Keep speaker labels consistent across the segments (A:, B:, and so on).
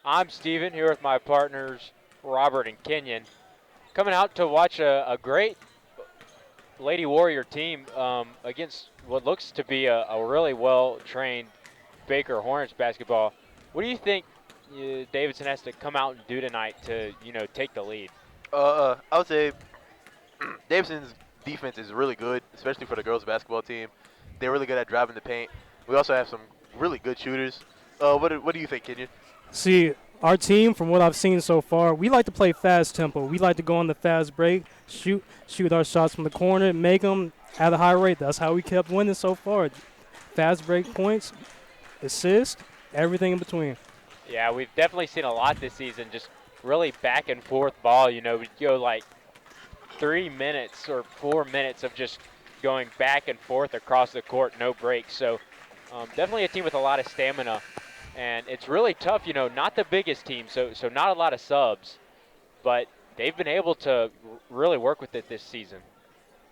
A: I'm Steven here with my partners Robert and Kenyon. Coming out to watch a great Lady Warrior team against what looks to be a really well trained Baker Hornets basketball. What do you think Davidson has to come out and do tonight to take the lead?
B: I would say Davidson's defense is really good, especially for the girls basketball team. They're really good at driving the paint. We also have some really good shooters. What do you think, Kenyon?
C: See, our team, from what I've seen so far, we like to play fast tempo. We like to go on the fast break, shoot our shots from the corner, make them at a high rate. That's how we kept winning so far. Fast break points, assist, everything in between.
A: Yeah, we've definitely seen a lot this season. Just really back and forth ball. We go like 3 minutes or 4 minutes of just going back and forth across the court, no breaks. So definitely a team with a lot of stamina, and it's really tough. Not the biggest team, so not a lot of subs, but they've been able to really work with it this season.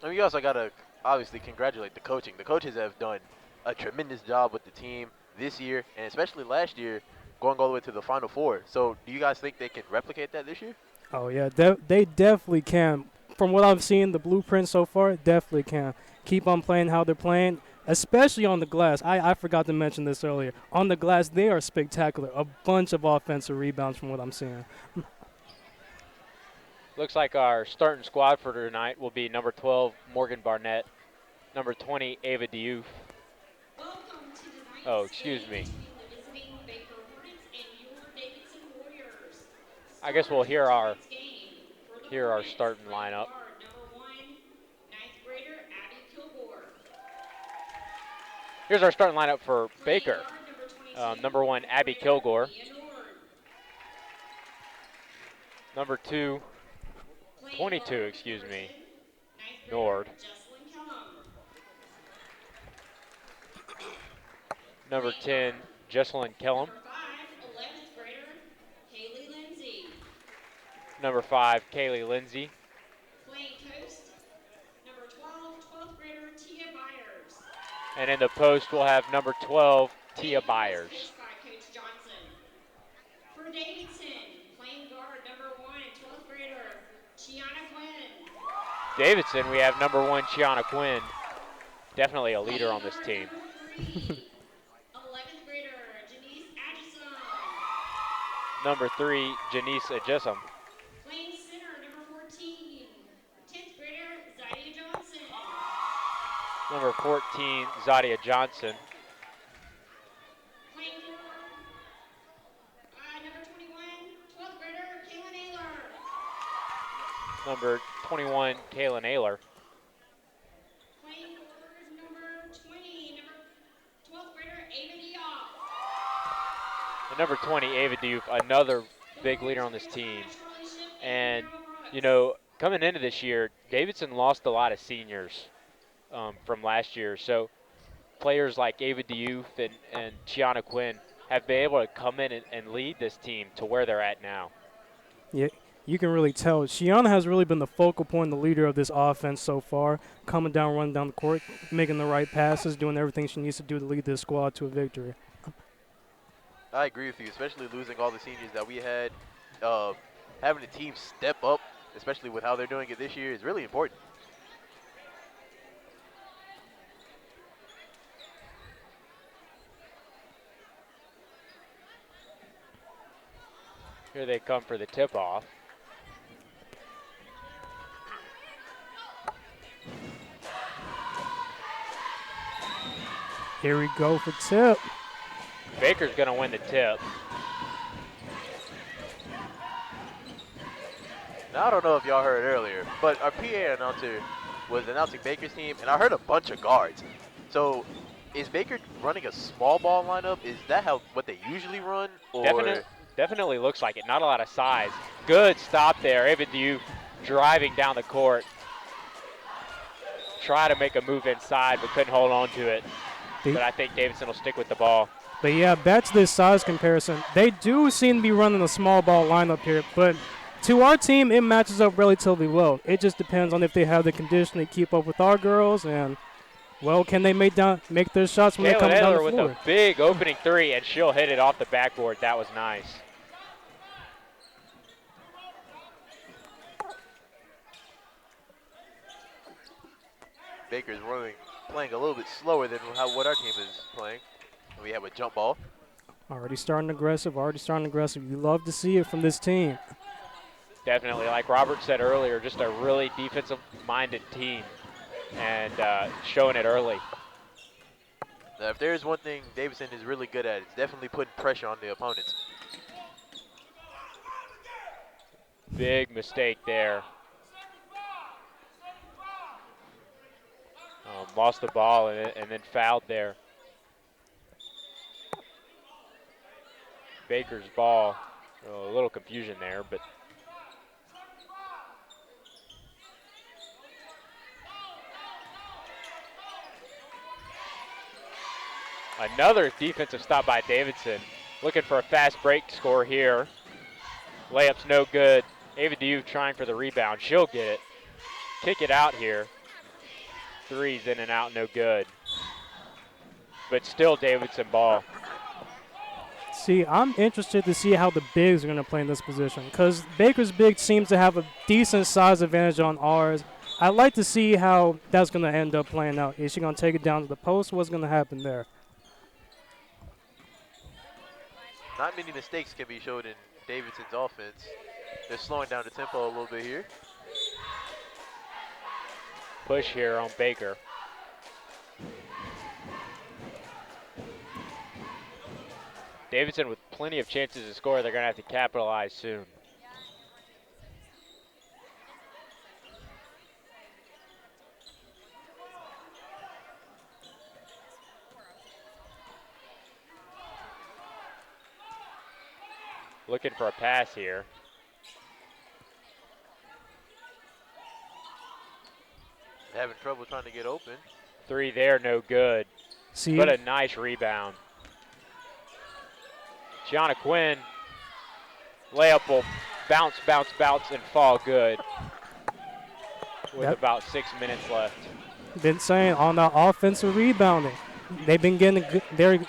B: I mean, you also gotta obviously congratulate the coaching. The coaches have done a tremendous job with the team this year, and especially last year, going all the way to the Final Four. So, do you guys think they can replicate that this year?
C: Oh, yeah, they definitely can. From what I've seen, the blueprint so far, definitely can. Keep on playing how they're playing, especially on the glass. I forgot to mention this earlier. On the glass, they are spectacular. A bunch of offensive rebounds from what I'm seeing.
A: Looks like our starting squad for tonight will be number 12, Morgan Barnett, number 20, Ava Diouf. Oh, excuse me. I guess we'll hear our starting lineup. Here's our starting lineup for Baker. Number 1, Abby Kilgore. Number 22, excuse me, Nord. Number 10, Jesselyn Kellum. Number 5, Kaylee Lindsay. And in the post, we'll have number 12, Tia Byers.
D: For Davidson, playing guard number 1, 12th grader, Chiana Quinn.
A: Davidson, we have number 1, Chiana Quinn. Definitely a leader on this team.
D: 11th grader, Janice Atchison.
A: Number 3, Janice Agisum.
D: Playing center, number 14, 10th grader, Zadia Johnson.
A: Number 14, Zadia Johnson.
D: Playing forward, number 21, 12th grader, Kaylin Ayler.
A: Number 21, Kaylin Ayler.
D: Playing forward, number 20, 12th grader, Ava Diop.
A: And number 20, Ava Diouf, another big leader on this team. And, coming into this year, Davidson lost a lot of seniors from last year. So players like Ava Diouf and Chiana Quinn have been able to come in and lead this team to where they're at now.
C: Yeah, you can really tell. Shiana has really been the focal point, the leader of this offense so far, coming down, running down the court, making the right passes, doing everything she needs to do to lead this squad to a victory.
B: I agree with you, especially losing all the seniors that we had. Having the team step up, especially with how they're doing it this year, is really important.
A: Here they come for the tip-off.
C: Here we go for tip.
A: Baker's going to win the tip.
B: Now, I don't know if y'all heard earlier, but our PA announcer was announcing Baker's team, and I heard a bunch of guards. So, is Baker running a small ball lineup? Is that what they usually run? Or
A: Definitely looks like it. Not a lot of size. Good stop there. Ava Diouf driving down the court. Try to make a move inside, but couldn't hold on to it. But I think Davidson will stick with the ball.
C: But, yeah, back to this size comparison. They do seem to be running a small ball lineup here, but to our team, it matches up relatively well. It just depends on if they have the condition to keep up with our girls and, well, can they make their shots when they come down the floor.
A: with a big opening three, and she'll hit it off the backboard. That was nice.
B: Baker's playing a little bit slower than what our team is playing. We have a jump ball.
C: Already starting aggressive. You love to see it from this team.
A: Definitely, like Robert said earlier, just a really defensive-minded team, and showing it early.
B: Now, if there's one thing Davidson is really good at, it's definitely putting pressure on the opponents.
A: Big mistake there. Lost the ball and then fouled there. Baker's ball. A little confusion there, but another defensive stop by Davidson. Looking for a fast break score here. Layup's no good. Ava Diouf trying for the rebound. She'll get it. Kick it out here. Threes in and out, no good. But still Davidson ball.
C: See, I'm interested to see how the bigs are going to play in this position because Baker's big seems to have a decent size advantage on ours. I'd like to see how that's going to end up playing out. Is she going to take it down to the post? What's going to happen there?
B: Not many mistakes can be showed in Davidson's offense. They're slowing down the tempo a little bit here.
A: Push here on Baker. Davidson with plenty of chances to score. They're going to have to capitalize soon. Looking for a pass here.
B: Having trouble trying to get open.
A: Three there, no good.
C: See,
A: But a nice rebound. Gianna Quinn, layup will bounce, and fall good with about 6 minutes left.
C: been saying on the offensive rebounding, they've been getting good.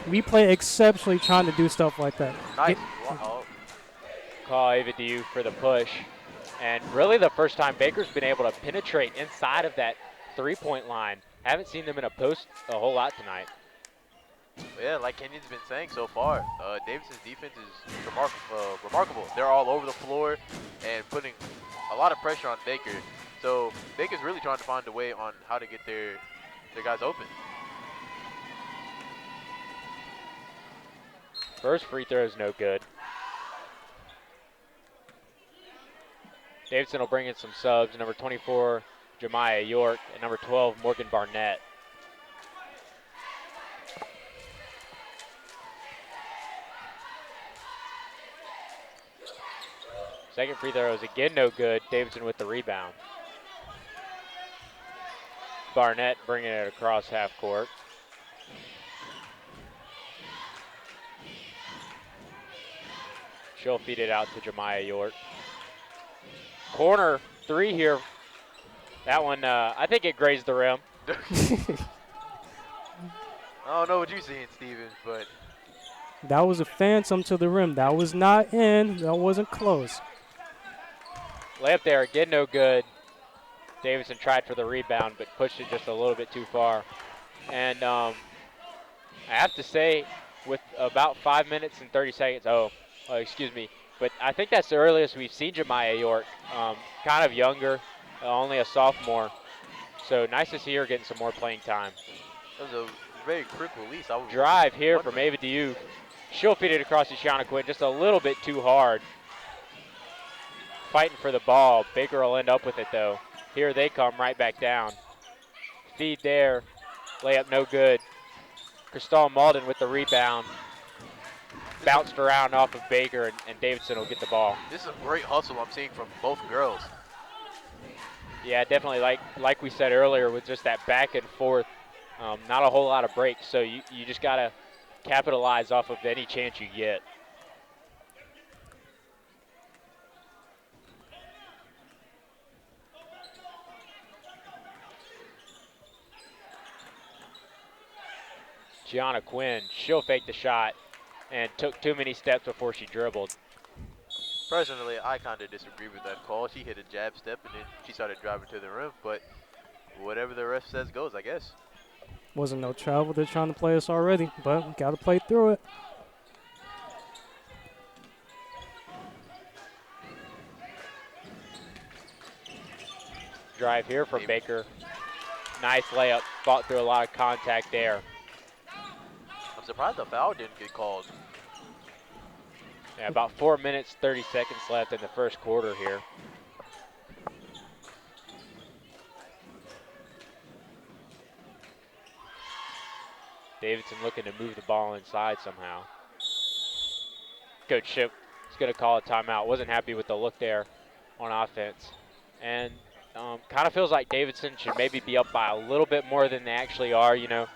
C: We play exceptionally trying to do stuff like that.
B: Nice. Wow.
A: Call Ava Diouf for the push. And really the first time Baker's been able to penetrate inside of that three-point line. Haven't seen them in a post a whole lot tonight.
B: Yeah, like Kenyon's been saying so far, Davidson's defense is remarkable. They're all over the floor and putting a lot of pressure on Baker. So Baker's really trying to find a way on how to get their guys open.
A: First free throw is no good. Davidson will bring in some subs. Number 24, Jemiah York, and number 12, Morgan Barnett. Second free throw is again no good. Davidson with the rebound. Barnett bringing it across half court. She'll feed it out to Jemiah York. Corner three here. That one, I think it grazed the rim.
B: I don't know what you're seeing, Stevens, but
C: That was a phantom to the rim. That was not in. That wasn't close.
A: Layup there, again no good. Davidson tried for the rebound, but pushed it just a little bit too far. And I have to say, with about 5 minutes and 30 seconds, excuse me, but I think that's the earliest we've seen Jemiah York. Kind of younger, only a sophomore. So nice to see her getting some more playing time.
B: that was a very quick release.
A: Drive here from Ava Diouf. She'll feed it across to Shauna Quinn just a little bit too hard. Fighting for the ball. Baker will end up with it though. Here they come right back down. Feed there. Layup no good. Crystal Malden with the rebound. Bounced around off of Baker, and Davidson will get the ball.
B: This is a great hustle I'm seeing from both girls.
A: Yeah, definitely like we said earlier with just that back and forth. Not a whole lot of breaks, so you just got to capitalize off of any chance you get. Gianna Quinn, she'll fake the shot and took too many steps before she dribbled.
B: Personally, I kind of disagree with that call. She hit a jab step and then she started driving to the rim, but Whatever the ref says goes, I guess.
C: Wasn't no travel. They're trying to play us already, but we got to play through it.
A: Drive here for Baker. Nice layup. Fought through a lot of contact there.
B: I'm surprised the foul didn't get called.
A: Yeah, about 4 minutes, 30 seconds left in the first quarter here. Davidson looking to move the ball inside somehow. Coach Ship is going to call a timeout. Wasn't happy with the look there on offense. And kind of feels like Davidson should maybe be up by a little bit more than they actually are. You know,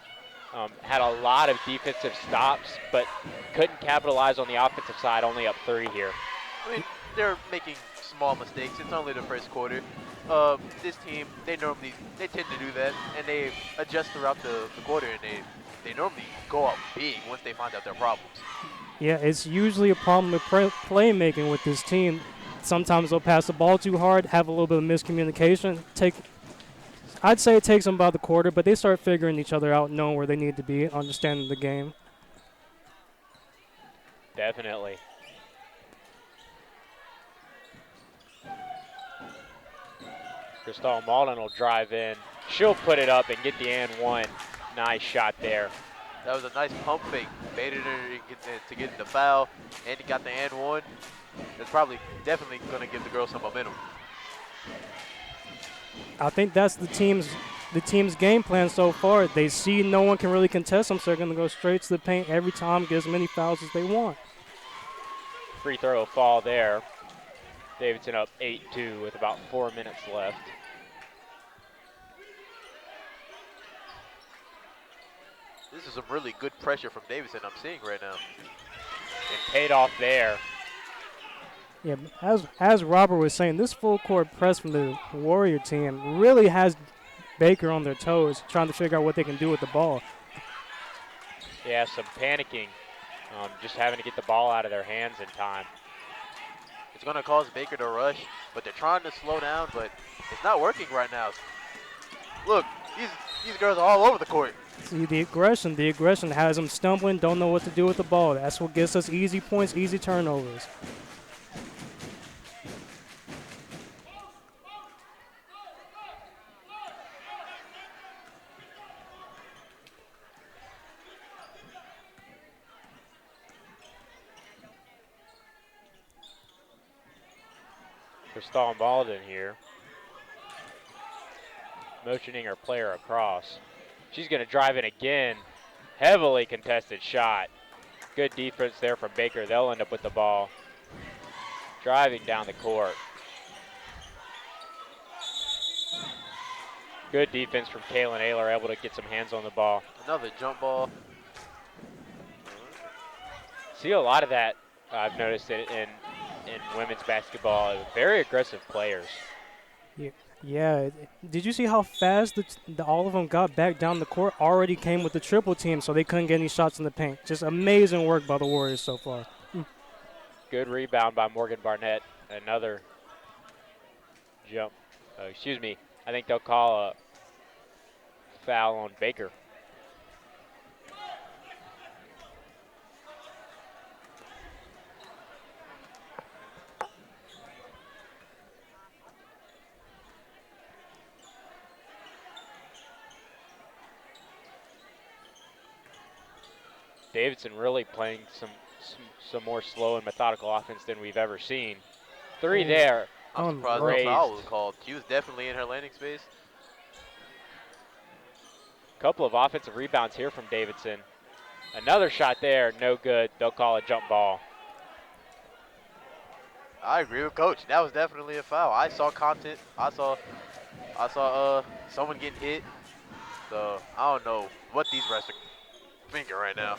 A: had a lot of defensive stops, but couldn't capitalize on the offensive side, only up 3 here.
B: I mean, they're making small mistakes. It's only the first quarter. This team, they tend to do that, and they adjust throughout the quarter, and they normally go up big once they find out their problems.
C: Yeah, it's usually a problem with playmaking with this team. Sometimes they'll pass the ball too hard, have a little bit of miscommunication. I'd say it takes them about the quarter, but they start figuring each other out, knowing where they need to be, understanding the game.
A: Definitely. Crystal Malden will drive in. She'll put it up and get the and one. Nice shot there.
B: That was a nice pump fake. Baited her to get the foul, and he got the and one. That's definitely going to give the girls some momentum.
C: I think that's the team's game plan so far. They see no one can really contest them, so they're going to go straight to the paint every time, get as many fouls as they want.
A: Free throw will fall there. Davidson up 8-2 with about 4 minutes left.
B: This is some really good pressure from Davidson I'm seeing right now.
A: And paid off there.
C: Yeah, as Robert was saying, this full court press from the Warrior team really has Baker on their toes, trying to figure out what they can do with the ball.
A: Yeah, some panicking, just having to get the ball out of their hands in time.
B: It's going to cause Baker to rush, but they're trying to slow down, but it's not working right now. Look, these girls are all over the court.
C: See, the aggression has them stumbling, don't know what to do with the ball. That's what gets us easy points, easy turnovers.
A: Crystal Malden here, motioning her player across. She's going to drive in again. Heavily contested shot. Good defense there from Baker. They'll end up with the ball. Driving down the court. Good defense from Kaylin Ayler, able to get some hands on the ball.
B: Another jump ball.
A: See a lot of that, I've noticed it in women's basketball. Very aggressive players.
C: Yeah. Did you see how fast all of them got back down the court? Already came with the triple team, so they couldn't get any shots in the paint. Just amazing work by the Warriors so far.
A: Good rebound by Morgan Barnett. Another jump. Excuse me. I think they'll call a foul on Baker. Davidson really playing some more slow and methodical offense than we've ever seen. 3 there.
B: I'm surprised no foul was called. She was definitely in her landing space.
A: Couple of offensive rebounds here from Davidson. Another shot there, no good. They'll call a jump ball.
B: I agree with Coach. That was definitely a foul. I saw content. I saw someone getting hit. So I don't know what these refs are thinking right now.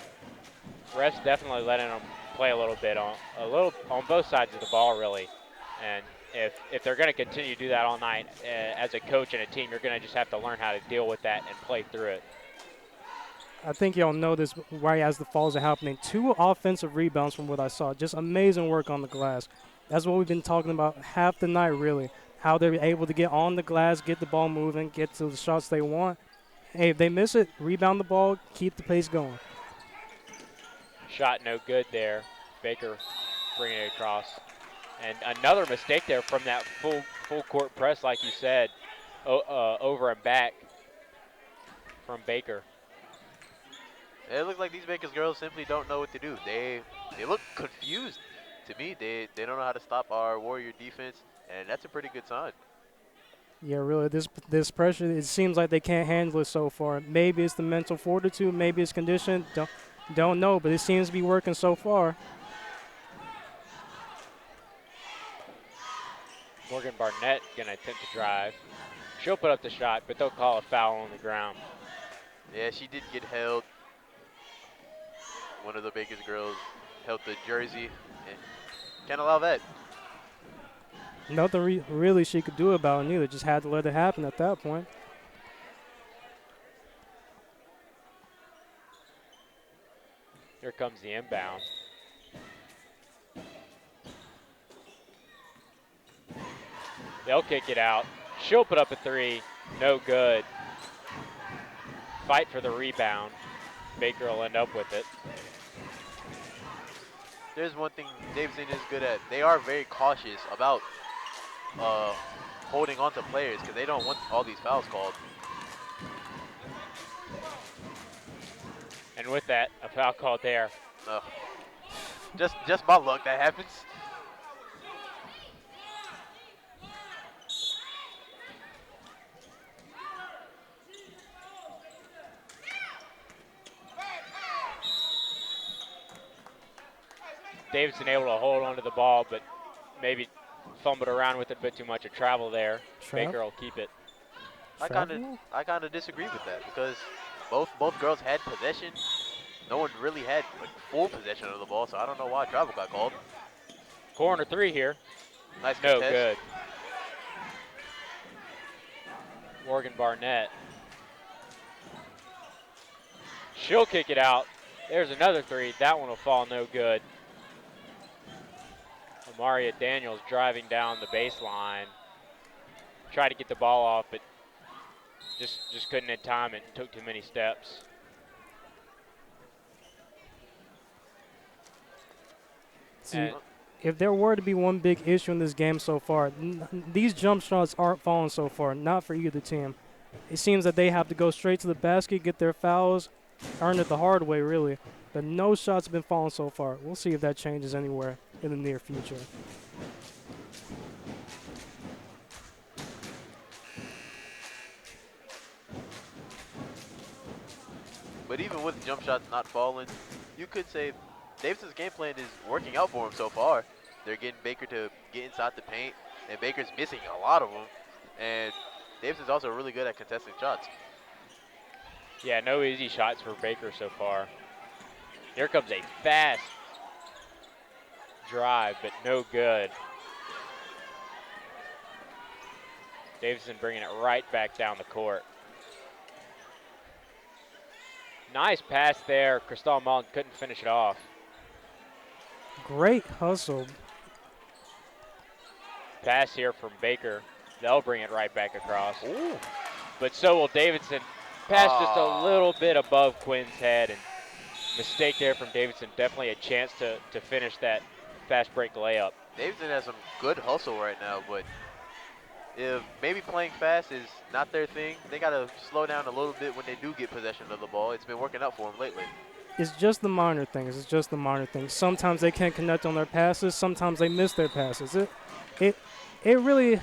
A: Refs definitely letting them play a little bit on both sides of the ball, really. And if they're going to continue to do that all night, as a coach and a team, you're going to just have to learn how to deal with that and play through it.
C: I think y'all know this right as the falls are happening. 2 offensive rebounds from what I saw. Just amazing work on the glass. That's what we've been talking about half the night, really. how they're able to get on the glass, get the ball moving, get to the shots they want. Hey, if they miss it, rebound the ball, keep the pace going.
A: Shot no good there. Baker bringing it across. And another mistake there from that full court press, like you said, over and back from Baker.
B: It looks like these Lakers girls simply don't know what to do. They look confused to me. They don't know how to stop our Warrior defense, and that's a pretty good sign.
C: Yeah, really, this pressure, it seems like they can't handle it so far. Maybe it's the mental fortitude, maybe it's condition. Don't know, but it seems to be working so far.
A: Morgan Barnett going to attempt to drive. She'll put up the shot, but they'll call a foul on the ground.
B: Yeah, she did get held. One of the Lakers girls held the jersey. Can't allow that.
C: Nothing really she could do about it either. Just had to let it happen at that point.
A: Here comes the inbound. They'll kick it out. She'll put up a three. No good. Fight for the rebound. Baker will end up with it.
B: There's one thing Davidson is good at. They are very cautious about holding on to players because they don't want all these fouls called.
A: And with that, a foul called there.
B: Just my luck that happens.
A: Davidson able to hold onto the ball, but maybe fumbled around with it a bit too much of travel there. Baker will keep it.
B: I kind of disagree with that because both girls had possession. No one really had like full possession of the ball, so I don't know why travel got called.
A: Corner three here.
B: Nice
A: No
B: contest.
A: good. Morgan Barnett. She'll kick it out. There's another three. That one will fall no good. Amaria Daniels driving down the baseline. Tried to get the ball off, but just couldn't in time. It took too many steps.
C: See, if there were to be one big issue in this game so far, these jump shots aren't falling so far, not for either team. It seems that they have to go straight to the basket, get their fouls, earn it the hard way, really. But no shots have been falling so far. We'll see if that changes anywhere in the near future.
B: But even with jump shots not falling, you could say Davidson's game plan is working out for him so far. They're getting Baker to get inside the paint, and Baker's missing a lot of them. And Davidson's also really good at contesting shots.
A: Yeah, no easy shots for Baker so far. Here comes a fast drive, but no good. Davidson bringing it right back down the court. Nice pass there. Cristal Mullen couldn't finish it off.
C: Great hustle.
A: Pass here from Baker. They'll bring it right back across.
B: Ooh.
A: But so will Davidson. Pass just a little bit above Quinn's head, and mistake there from Davidson. Definitely a chance to finish that fast break layup.
B: Davidson has some good hustle right now, but if maybe playing fast is not their thing, they got to slow down a little bit when they do get possession of the ball. It's been working out for them lately.
C: It's just the minor things. It's just the minor things. Sometimes they can't connect on their passes. Sometimes they miss their passes. It really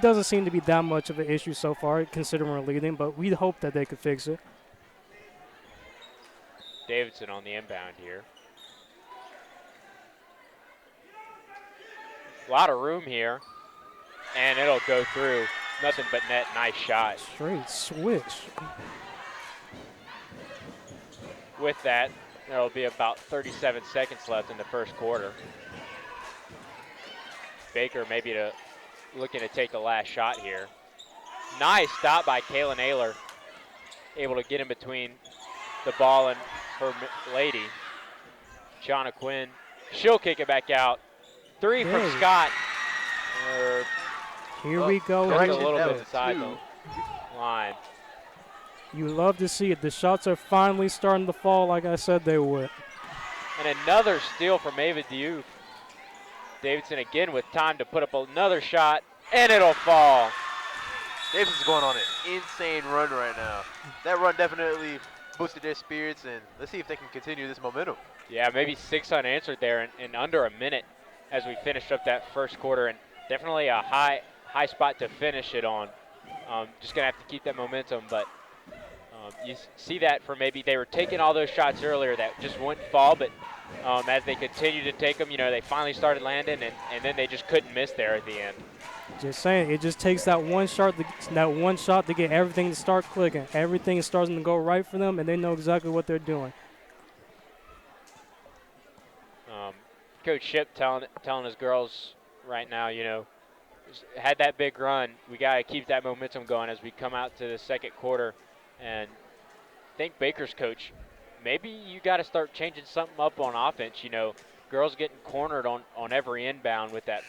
C: doesn't seem to be that much of an issue so far, considering we're leading, but we hope that they could fix it.
A: Davidson on the inbound here. A lot of room here, and it'll go through. Nothing but net. Nice shot.
C: Straight switch.
A: With that, there'll be about 37 seconds left in the first quarter. Baker maybe looking to take the last shot here. Nice stop by Kaylin Ayler. Able to get in between the ball and her lady, Shauna Quinn. She'll kick it back out. Three from Scott.
C: Here
B: Oh,
C: we go.
A: Just a
B: correction,
A: little
B: that
A: bit
B: was
A: inside
B: two.
A: the line.
C: You love to see it. The shots are finally starting to fall like I said they would.
A: And another steal from Ava Diouf. Davidson again with time to put up another shot, and it'll fall.
B: Davidson's going on an insane run right now. That run definitely boosted their spirits, and let's see if they can continue this momentum.
A: Yeah, maybe 6 unanswered there in under a minute as we finished up that first quarter, and definitely a high spot to finish it on. Just gonna have to keep that momentum, but you see that for maybe they were taking all those shots earlier that just wouldn't fall, but as they continued to take them, they finally started landing, and then they just couldn't miss there at the end.
C: Just saying, it just takes that one shot to get everything to start clicking. Everything is starting to go right for them, and they know exactly what they're doing.
A: Coach Ship telling his girls right now, had that big run. We got to keep that momentum going as we come out to the second quarter. And I think Baker's coach, maybe you got to start changing something up on offense. Girls getting cornered on every inbound with that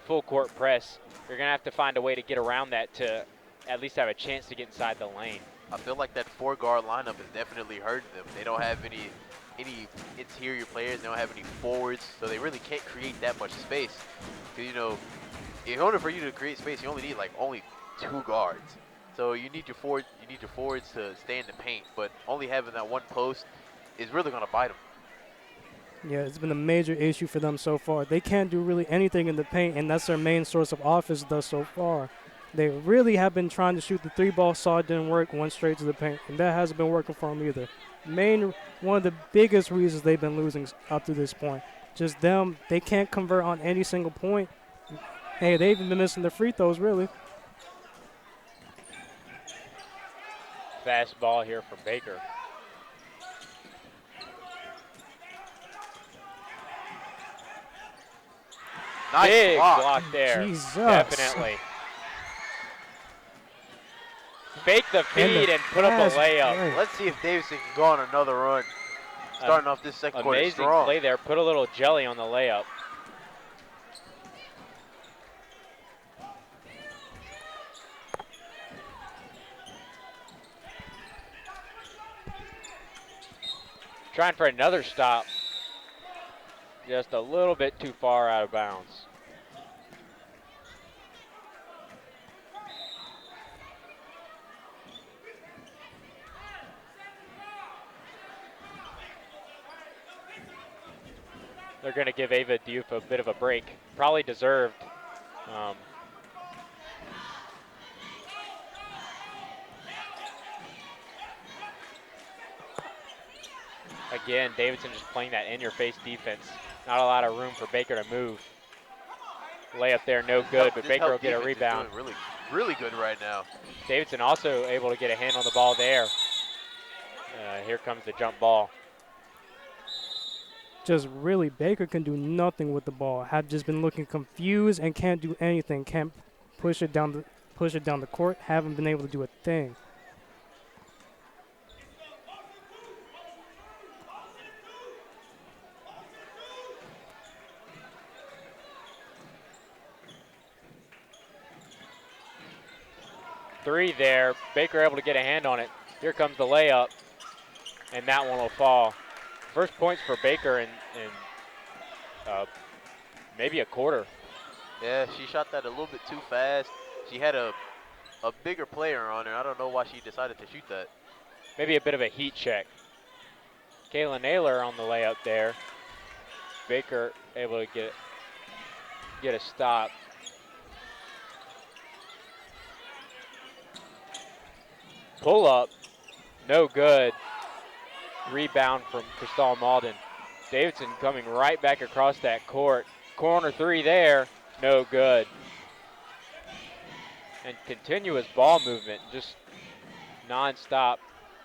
A: full court press. You're going to have to find a way to get around that to at least have a chance to get inside the lane.
B: I feel like that 4-guard lineup is definitely hurting them. They don't have any interior players. They don't have any forwards, so they really can't create that much space. Because in order for you to create space, you only need only 2 guards. So you need your forwards to stay in the paint, but only having that one post is really going to bite them.
C: Yeah, it's been a major issue for them so far. They can't do really anything in the paint, and that's their main source of offense thus so far. They really have been trying to shoot the 3-ball, saw it didn't work, went straight to the paint, and that hasn't been working for them either. One of the biggest reasons they've been losing up to this point. Just them, they can't convert on any single point. Hey, they've even been missing their free throws, really.
A: Fast ball here from Baker.
B: Nice
A: Big
B: block.
A: block there.
C: Jesus.
A: Definitely. Fake the feed and put up a
C: fast
A: layup.
C: break.
B: Let's see if Davidson can go on another run. Starting off this second quarter
A: Amazing
B: strong.
A: play there. Put a little jelly on the layup. Trying for another stop. Just a little bit too far out of bounds. They're going to give Ava Diouf a bit of a break. Probably deserved. Again, Davidson just playing that in-your-face defense. Not a lot of room for Baker to move. Layup there, no good, but
B: This
A: Baker will
B: help
A: get a
B: defense is
A: rebound.
B: doing really, really good right now.
A: Davidson also able to get a hand on the ball there. Here comes the jump ball.
C: Just really, Baker can do nothing with the ball. Have just been looking confused and can't do anything. Can't push it down the court. Haven't been able to do a thing.
A: Three there. Baker able to get a hand on it. Here comes the layup, and that one will fall. First points for Baker in maybe a quarter.
B: Yeah, she shot that a little bit too fast. She had a bigger player on her. I don't know why she decided to shoot that.
A: Maybe a bit of a heat check. Kayla Naylor on the layup there. Baker able to get a stop. Pull up, no good. Rebound from Cristal Malden. Davidson coming right back across that court. Corner three there, no good. And continuous ball movement, just non-stop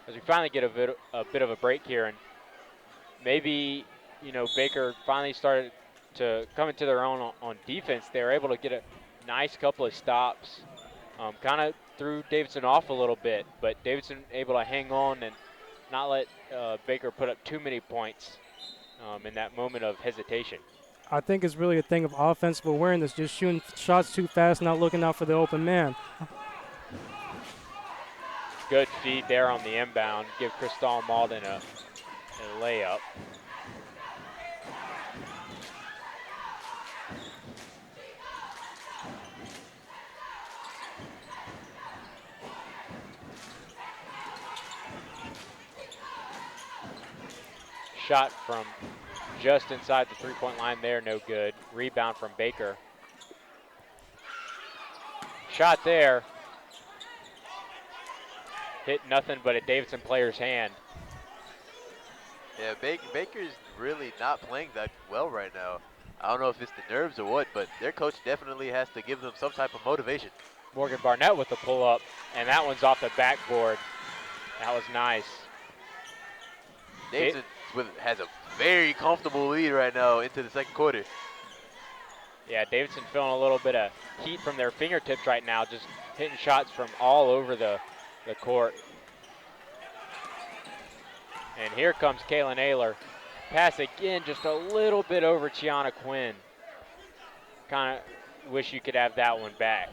A: as we finally get a bit of a break here. And maybe, Baker finally started to come into their own on defense. They were able to get a nice couple of stops. Kind of threw Davidson off a little bit, but Davidson able to hang on and not let Baker put up too many points in that moment of hesitation.
C: I think it's really a thing of offensive awareness, just shooting shots too fast, not looking out for the open man.
A: Good feed there on the inbound. Give Cristal Malden a layup. Shot from just inside the three-point line there, no good. Rebound from Baker. Shot there. Hit nothing but a Davidson player's hand.
B: Yeah, Baker's really not playing that well right now. I don't know if it's the nerves or what, but their coach definitely has to give them some type of motivation.
A: Morgan Barnett with the pull-up, and that one's off the backboard. That was nice.
B: Davidson has a very comfortable lead right now into the second quarter.
A: Yeah, Davidson feeling a little bit of heat from their fingertips right now, just hitting shots from all over the court. And here comes Kaylin Ayler. Pass again, just a little bit over Chiana Quinn. Kind of wish you could have that one back.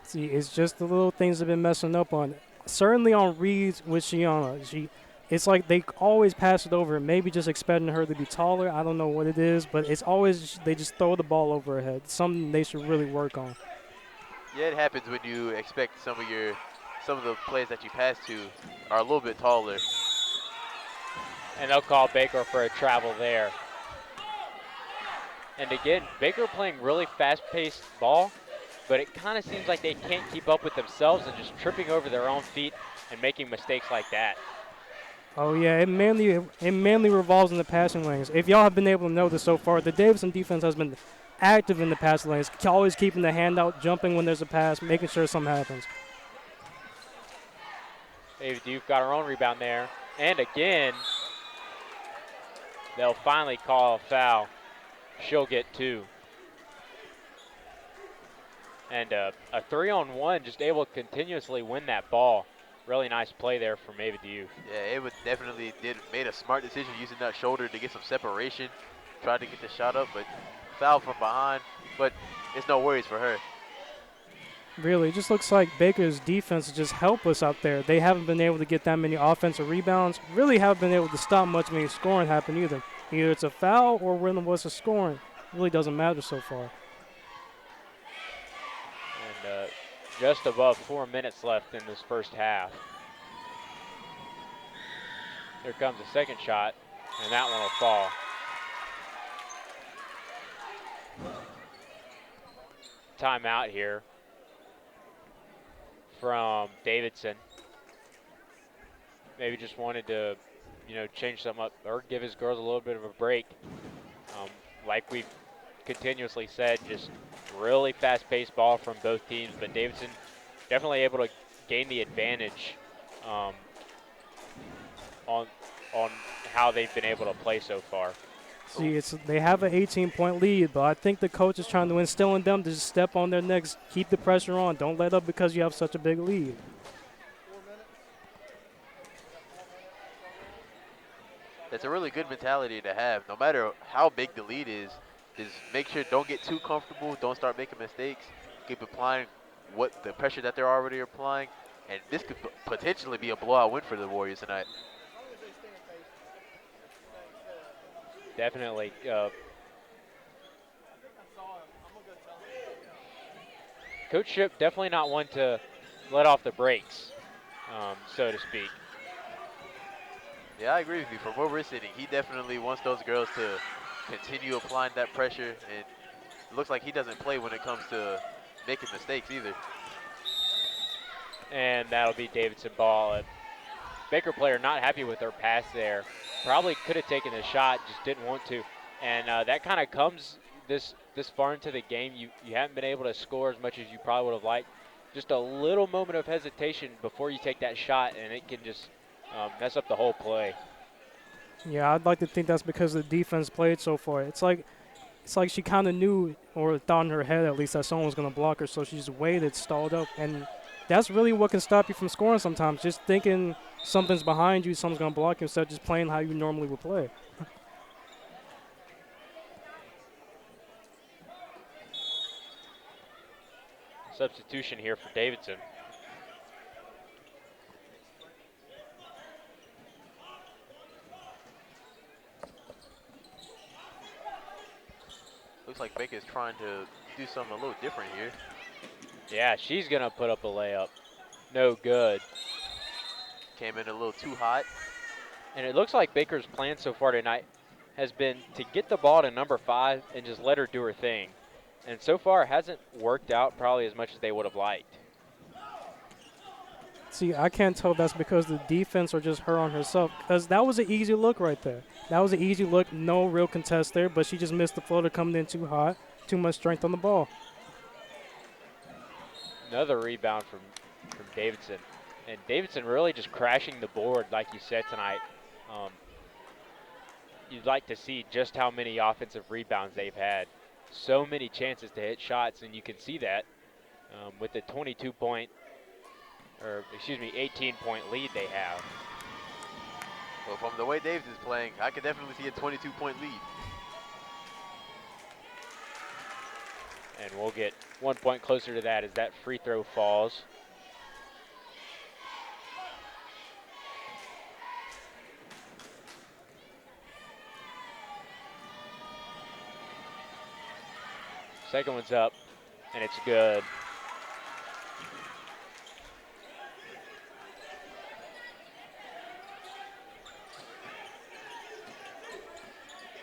C: See, it's just the little things that have been messing up on it. Certainly on reads with Chiana. It's like they always pass it over, maybe just expecting her to be taller. I don't know what it is, but it's always they just throw the ball over her head. Something they should really work on.
B: Yeah, it happens when you expect some of the players that you pass to are a little bit taller.
A: And they'll call Baker for a travel there. And again, Baker playing really fast-paced ball, but it kind of seems like they can't keep up with themselves and just tripping over their own feet and making mistakes like that.
C: Oh yeah, it mainly revolves in the passing lanes. If y'all have been able to notice so far, the Davidson defense has been active in the passing lanes, always keeping the hand out, jumping when there's a pass, making sure something happens.
A: Ava Duke got her own rebound there. And again, they'll finally call a foul. She'll get 2. And a 3-on-1, just able to continuously win that ball. Really nice play there from Ava Duke.
B: Yeah, Ava definitely made a smart decision using that shoulder to get some separation. Tried to get the shot up, but foul from behind. But it's no worries for her.
C: Really, it just looks like Baker's defense is just helpless out there. They haven't been able to get that many offensive rebounds. Really haven't been able to stop much of any scoring happen either. Either it's a foul or when it was a scoring. It really doesn't matter so far.
A: And just above 4 minutes left in this first half. Here comes the second shot, and that one will fall. Timeout here from Davidson. Maybe just wanted to, change something up or give his girls a little bit of a break. Like we've continuously said, just really fast-paced ball from both teams, but Davidson definitely able to gain the advantage on how they've been able to play so far.
C: See, they have an 18-point lead, but I think the coach is trying to instill in them to just step on their necks, keep the pressure on. Don't let up because you have such a big lead.
B: That's a really good mentality to have. No matter how big the lead is make sure don't get too comfortable. Don't start making mistakes. Keep applying the pressure that they're already applying. And this could potentially be a blowout win for the Warriors tonight.
A: Definitely. Coach Ship definitely not one to let off the brakes, so to speak.
B: Yeah, I agree with you. From where we're sitting, he definitely wants those girls to continue applying that pressure. And it looks like he doesn't play when it comes to making mistakes either.
A: And that'll be Davidson ball. Baker player not happy with their pass there. Probably could have taken the shot, just didn't want to. And that kind of comes this far into the game. You haven't been able to score as much as you probably would have liked. Just a little moment of hesitation before you take that shot, and it can just mess up the whole play.
C: Yeah, I'd like to think that's because the defense played so far. It's like she kind of knew, or thought in her head at least, that someone was going to block her, so she just waited, stalled up. And that's really what can stop you from scoring sometimes, just thinking something's behind you, someone's going to block you, instead of just playing how you normally would play.
A: Substitution here for Davidson.
B: Looks like Baker's trying to do something a little different here.
A: Yeah, she's going to put up a layup. No good.
B: Came in a little too hot.
A: And it looks like Baker's plan so far tonight has been to get the ball to number 5 and just let her do her thing. And so far it hasn't worked out probably as much as they would have liked.
C: See, I can't tell if that's because the defense or just her on herself, because that was an easy look right there. That was an easy look, no real contest there, but she just missed the floater coming in too hot, too much strength on the ball.
A: Another rebound from Davidson. And Davidson really just crashing the board, like you said tonight. You'd like to see just how many offensive rebounds they've had. So many chances to hit shots, and you can see that with the 18-point lead they have.
B: Well, from the way Davidson's playing, I could definitely see a 22-point lead.
A: And we'll get 1 point closer to that as that free throw falls. Second one's up, and it's good.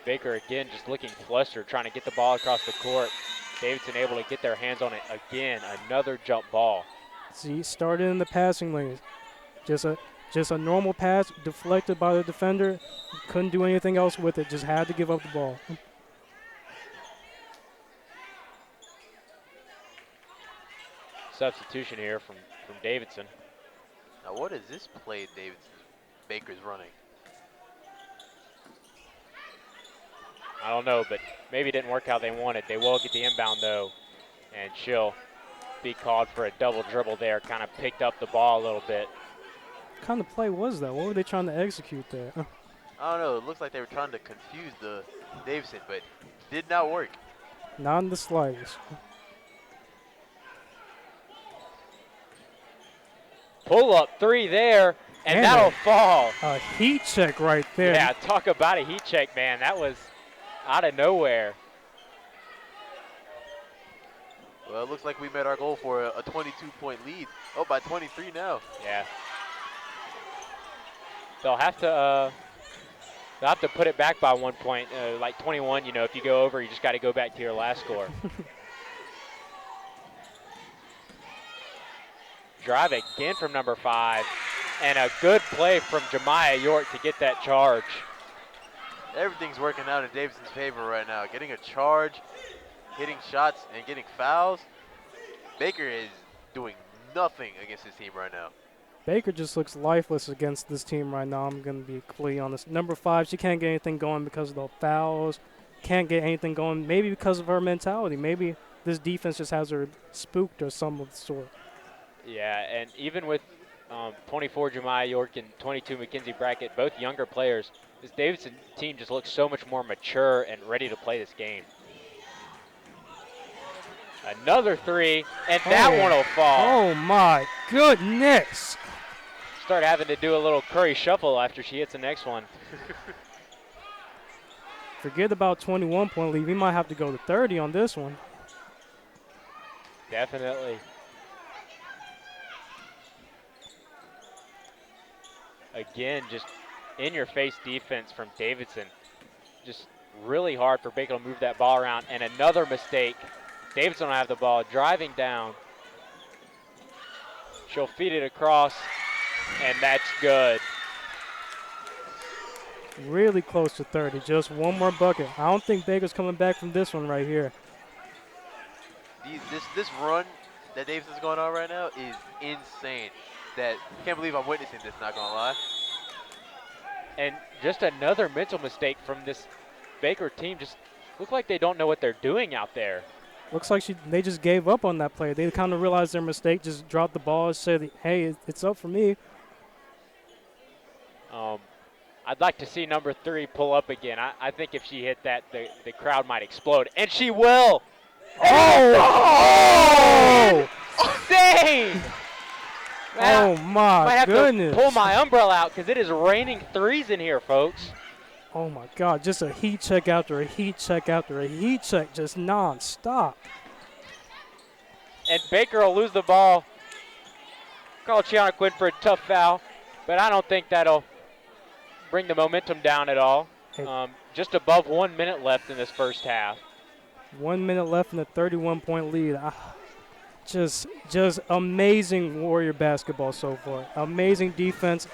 A: Baker again just looking flustered, trying to get the ball across the court. Davidson able to get their hands on it again. Another jump ball.
C: See, started in the passing lane. Just a normal pass, deflected by the defender. Couldn't do anything else with it, just had to give up the ball.
A: Substitution here from Davidson.
B: Now, what is this play Baker's running?
A: I don't know, but maybe it didn't work how they wanted. They will get the inbound, though, and she'll be called for a double dribble there. Kind of picked up the ball a little bit.
C: What kind of play was that? What were they trying to execute there?
B: I don't know. It looks like they were trying to confuse the Davidson, but did not work.
C: Not in the slightest.
A: Pull up three there, and that'll fall.
C: A heat check right there.
A: Yeah, talk about a heat check, man. That was out of nowhere.
B: Well, it looks like we met our goal for a 22-point lead. Oh, by 23 now.
A: Yeah. They'll have to put it back by 1 point, like 21. You know, if you go over, you just got to go back to your last score. Drive again from number 5, and a good play from Jemiah York to get that charge.
B: Everything's working out in Davidson's favor right now. Getting a charge, hitting shots, and getting fouls. Baker is doing nothing against his team right now.
C: Baker just looks lifeless against this team right now. I'm going to be completely honest. Number 5, she can't get anything going because of the fouls. Can't get anything going, maybe because of her mentality. Maybe this defense just has her spooked or some of the sort.
A: Yeah, and even with 24 Jemiah York and 22 Mackenzie Brackett, both younger players, this Davidson team just looks so much more mature and ready to play this game. Another three, and that one will fall.
C: Oh, my goodness.
A: Start having to do a little Curry shuffle after she hits the next one.
C: Forget about 21-point lead. We might have to go to 30 on this one.
A: Definitely. Again, just in-your-face defense from Davidson. Just really hard for Baker to move that ball around. And another mistake. Davidson will have the ball driving down. She'll feed it across, and that's good.
C: Really close to 30. Just one more bucket. I don't think Baker's coming back from this one right here.
B: This run that Davidson's going on right now is insane. I can't believe I'm witnessing this, not gonna lie.
A: And just another mental mistake from this Baker team. Just look like they don't know what they're doing out there.
C: Looks like they just gave up on that play. They kind of realized their mistake, just dropped the ball and said, hey, it's up for me.
A: I'd like to see number 3 pull up again. I think if she hit that, the crowd might explode. And she will!
C: Oh!
A: Dang!
C: Oh
A: Might
C: my
A: have
C: goodness.
A: to pull my umbrella out because it is raining threes in here, folks.
C: Oh my God, just a heat check after a heat check after a heat check, just non-stop.
A: And Baker will lose the ball. Call Chiana Quinn for a tough foul, but I don't think that'll bring the momentum down at all.
C: Hey.
A: Just above 1 minute left in this first half.
C: 1 minute left in the 31-point lead. Just amazing Warrior basketball so far. Amazing defense.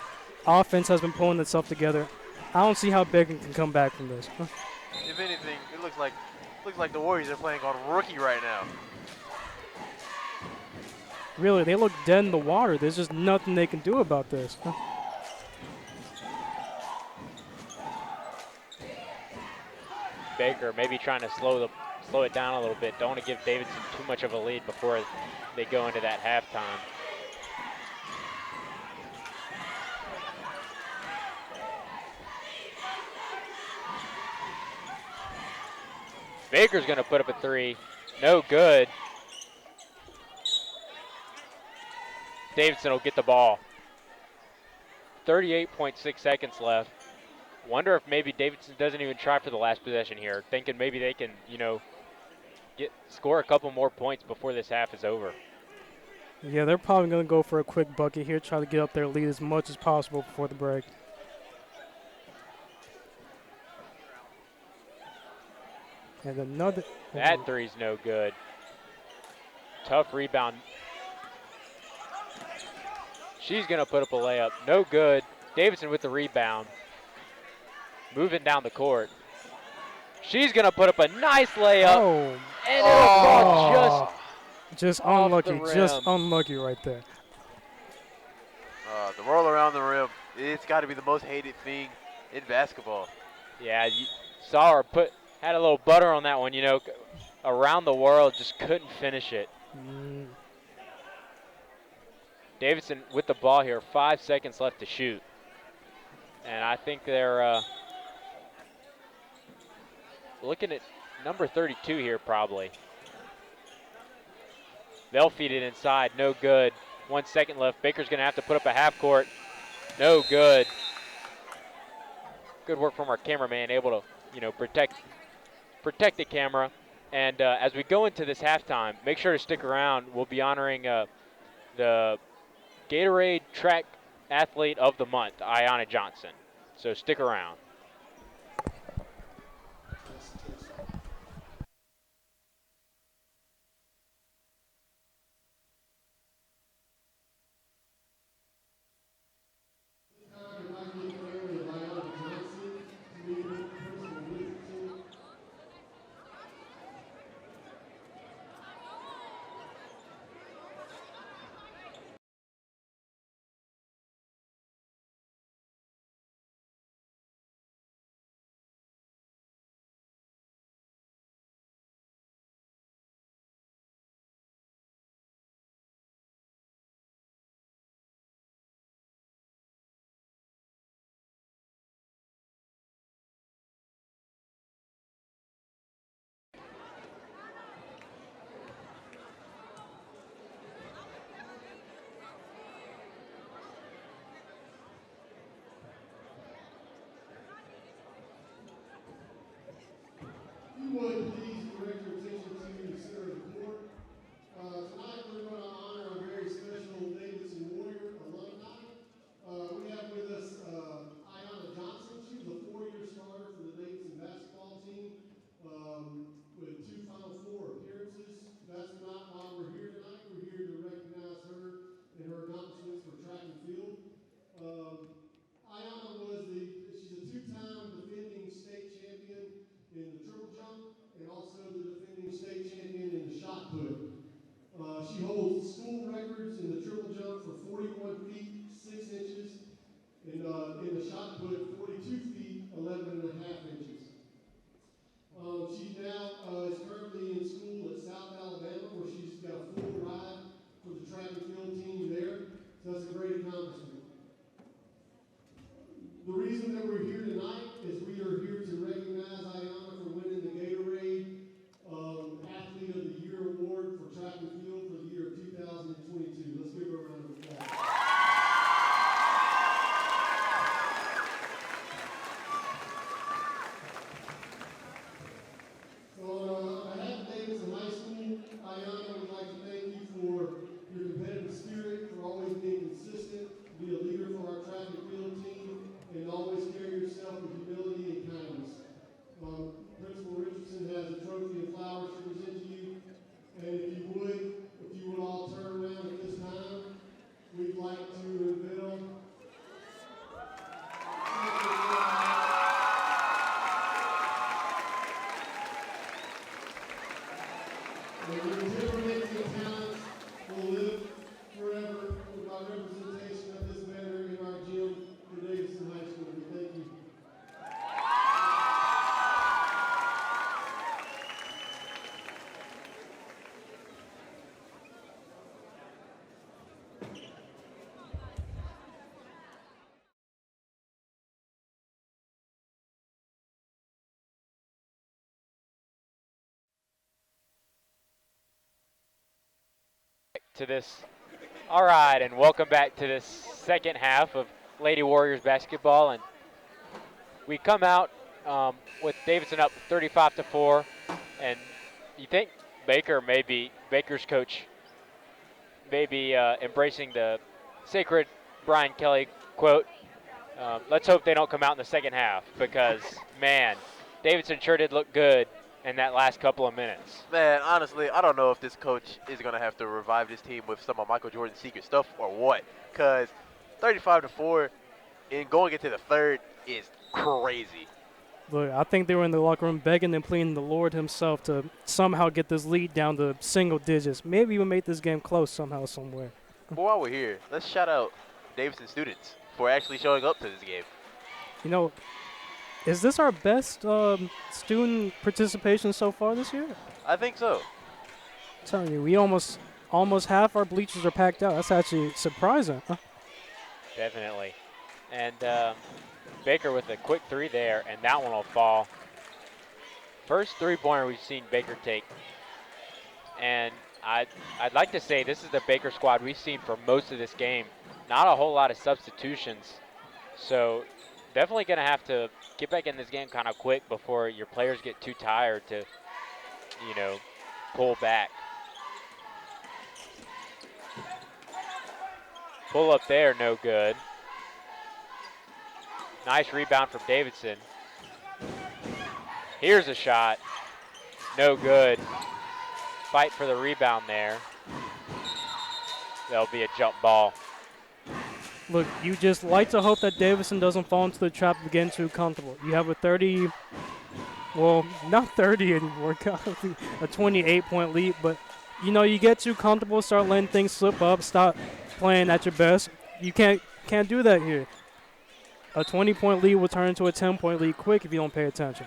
C: Offense has been pulling itself together. I don't see how Baker can come back from this.
B: If anything, it looks like the Warriors are playing on rookie right now.
C: Really, they look dead in the water. There's just nothing they can do about this.
A: Baker maybe trying to slow it down a little bit. Don't want to give Davidson too much of a lead before they go into that halftime. Baker's going to put up a three. No good. Davidson will get the ball. 38.6 seconds left. Wonder if maybe Davidson doesn't even try for the last possession here, thinking maybe they can, score a couple more points before this half is over.
C: Yeah, they're probably going to go for a quick bucket here, try to get up their lead as much as possible before the break. And another.
A: That three's no good. Tough rebound. She's going to put up a layup. No good. Davidson with the rebound. Moving down the court. She's going to put up a nice layup.
C: Oh.
A: And it'll fall
C: just
A: off
C: unlucky.
A: the rim.
C: Just unlucky right there.
B: The roll around the rim. It's got to be the most hated thing in basketball.
A: Yeah, you saw her had a little butter on that one, around the world, just couldn't finish it. Davidson with the ball here, 5 seconds left to shoot. And I think they're looking at number 32 here probably. They'll feed it inside, no good. 1 second left, Baker's gonna have to put up a half court. No good. Good work from our cameraman, able to, protect the camera. And as we go into this halftime, make sure to stick around. We'll be honoring the Gatorade Track Athlete of the Month, Ayanna Johnson. So stick around.
E: And the intimidating talents will live forever with our representation of this banner in our gym for Davidson High School. We thank you.
A: To this. All right, and welcome back to this second half of Lady Warriors basketball, and we come out with Davidson up 35-4, and you think Baker's coach may be embracing the sacred Brian Kelly quote. Let's hope they don't come out in the second half because, man, Davidson sure did look good in that last couple of minutes.
B: Man, honestly, I don't know if this coach is going to have to revive this team with some of Michael Jordan's secret stuff or what. Because 35-4 and going into the third is crazy.
C: Look, I think they were in the locker room begging and pleading the Lord himself to somehow get this lead down to single digits. Maybe even make this game close somehow, somewhere.
B: But while we're here, let's shout out Davidson students for actually showing up to this game.
C: You know, is this our best student participation so far this year?
B: I think so.
C: I'm telling you, we almost half our bleachers are packed out. That's actually surprising. Huh?
A: Definitely. And Baker with a quick three there, and that one will fall. First three-pointer we've seen Baker take. And I'd like to say this is the Baker squad we've seen for most of this game. Not a whole lot of substitutions. So definitely going to have to get back in this game kind of quick before your players get too tired to, you know, pull back. Pull up there, no good. Nice rebound from Davidson. Here's a shot. No good. Fight for the rebound there. There'll be a jump ball.
C: Look, you just like to hope that Davidson doesn't fall into the trap of getting too comfortable. You have a 30, well, not 30 anymore, a 28-point lead, but, you know, you get too comfortable, start letting things slip up, stop playing at your best. You can't do that here. A 20-point lead will turn into a 10-point lead quick if you don't pay attention.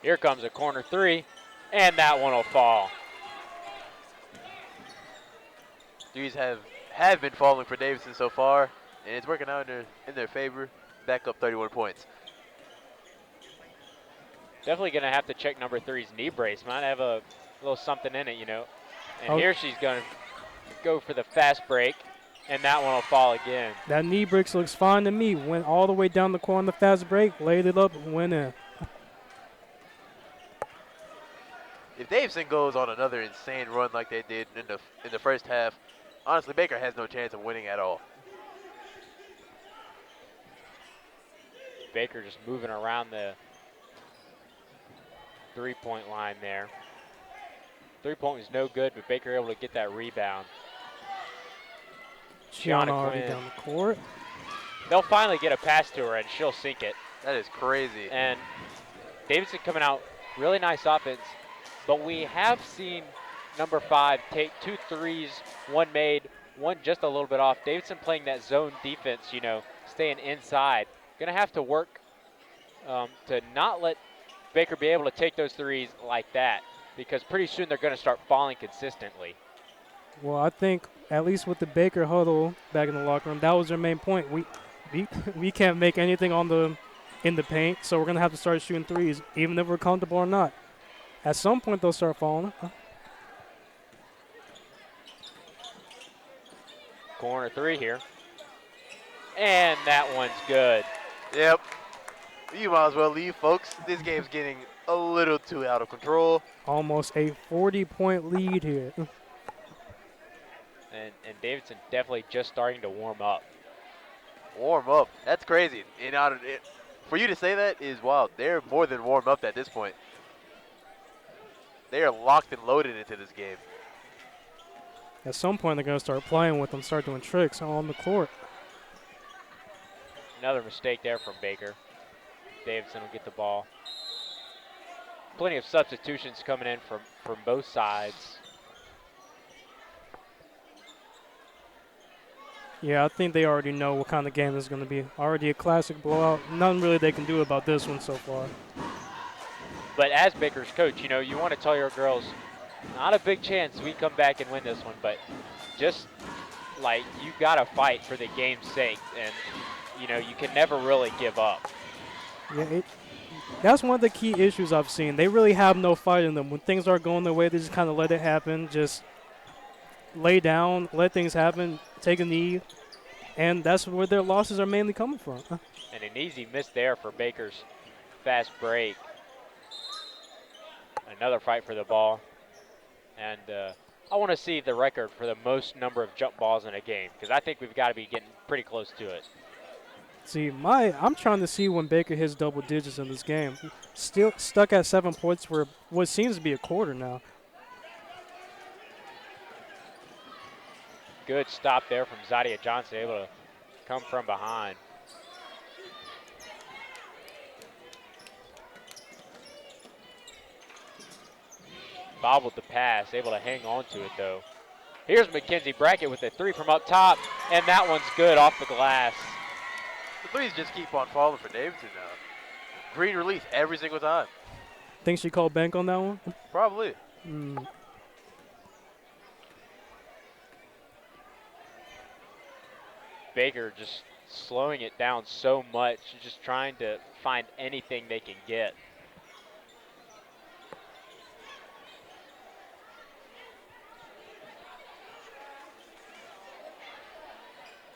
A: Here comes a corner three, and that one will fall.
B: Threes have been falling for Davidson so far, and it's working out in their favor. Back up 31 points.
A: Definitely going to have to check number three's knee brace. Might have a little something in it, you know. And
C: Oh.
A: here she's going to go for the fast break, and that one will fall again.
C: That knee break looks fine to me. Went all the way down the court on the fast break, laid it up, and went in.
B: If Davidson goes on another insane run like they did in the first half, honestly, Baker has no chance of winning at all.
A: Baker just moving around the three-point line there. Three-point was no good, but Baker able to get that rebound.
C: Gianna
A: Gianna
C: already
A: Quinn.
C: down the court.
A: They'll finally get a pass to her, and she'll sink it.
B: That is crazy.
A: And Davidson coming out, really nice offense. But we have seen number 5 take 2 threes, one made, one just a little bit off. Davidson playing that zone defense, you know, staying inside. Going to have to work to not let Baker be able to take those threes like that, because pretty soon they're going to start falling consistently.
C: Well, I think at least with the Baker huddle back in the locker room, that was their main point. We can't make anything in the paint, so we're going to have to start shooting threes, even if we're comfortable or not. At some point, they'll start falling.
A: Corner three here. And that one's good.
B: Yep. You might as well leave, folks. This game's getting a little too out of control.
C: Almost a 40-point lead here.
A: And Davidson definitely just starting to warm up.
B: Warm up. That's crazy. For you to say that is wild. They're more than warmed up at this point. They are locked and loaded into this game.
C: At some point, they're going to start playing with them, start doing tricks on the court.
A: Another mistake there from Baker. Davidson will get the ball. plenty of substitutions coming in from both sides.
C: Yeah, I think they already know what kind of game this is going to be. Already a classic blowout. Nothing really they can do about this one so far.
A: But as Baker's coach, you know, you want to tell your girls, not a big chance we come back and win this one, but just like you got to fight for the game's sake, and you know you can never really give up.
C: Yeah, that's one of the key issues I've seen. They really have no fight in them. When things aren't going their way, they just kind of let it happen. Just lay down, let things happen, take a knee, and that's where their losses are mainly coming from.
A: And an easy miss there for Baker's fast break. Another fight for the ball. And I want to see the record for the most number of jump balls in a game, because I think we've got to be getting pretty close to it.
C: See, I'm trying to see when Baker hits double digits in this game. Still stuck at 7 points for what seems to be a quarter now.
A: Good stop there from Zadia Johnson, able to come from behind. Bobbled the pass, able to hang on to it though. Here's Mackenzie Brackett with a 3 from up top, and that one's good off the glass.
B: The threes just keep on falling for Davidson now. Green release every single time.
C: Think she called bank on that one?
B: Probably.
A: Baker just slowing it down so much, just trying to find anything they can get.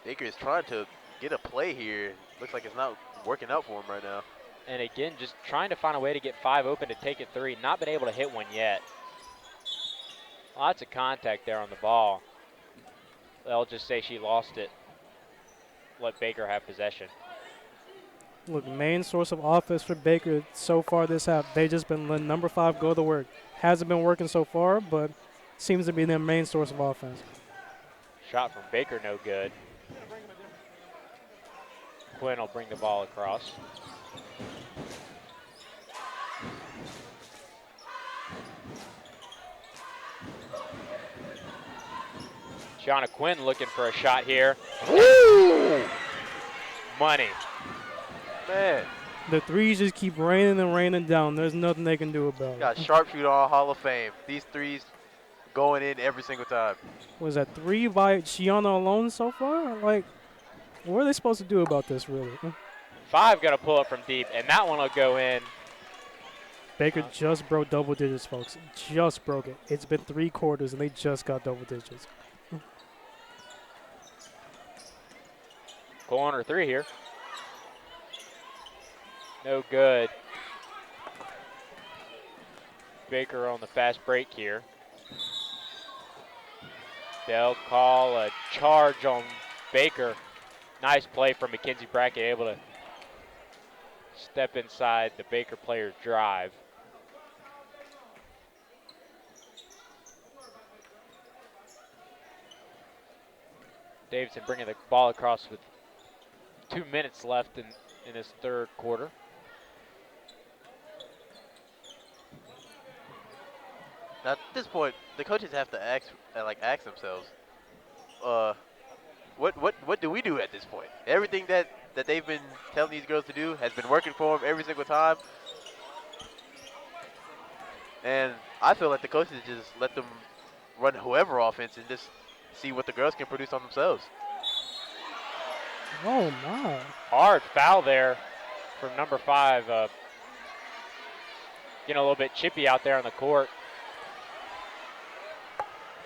B: Baker is trying to get a play here. Looks like it's not working out for him right now.
A: And again, just trying to find a way to get 5 open to take a 3. Not been able to hit one yet. Lots of contact there on the ball. They'll just say she lost it. Let Baker have possession.
C: Look, main source of offense for Baker so far this half, they just been letting number 5 go to work. Hasn't been working so far, but seems to be their main source of offense.
A: Shot from Baker, no good. Quinn will bring the ball across. Shauna Quinn looking for a shot here. Woo! Money.
B: Man,
C: The threes just keep raining and raining down. There's nothing they can do about it.
B: got sharpshooter on Hall of Fame. These threes going in every single time.
C: Was that 3 by Shiana alone so far? Like, what are they supposed to do about this, really?
A: 5 going to pull up from deep, and that one will go in.
C: Baker just broke double digits, folks. Just broke it. It's been 3 quarters, and they just got double digits.
A: Corner 3 here. No good. Baker on the fast break here. They'll call a charge on Baker. Nice play from Mackenzie Brackett, able to step inside the Baker player's drive. Davidson bringing the ball across with 2 minutes left in his third quarter.
B: Now, at this point, the coaches have to ask themselves, what do we do at this point? Everything that they've been telling these girls to do has been working for them every single time. And I feel like the coaches just let them run whoever offense and just see what the girls can produce on themselves.
C: Oh, my.
A: Hard foul there from number 5. Getting a little bit chippy out there on the court.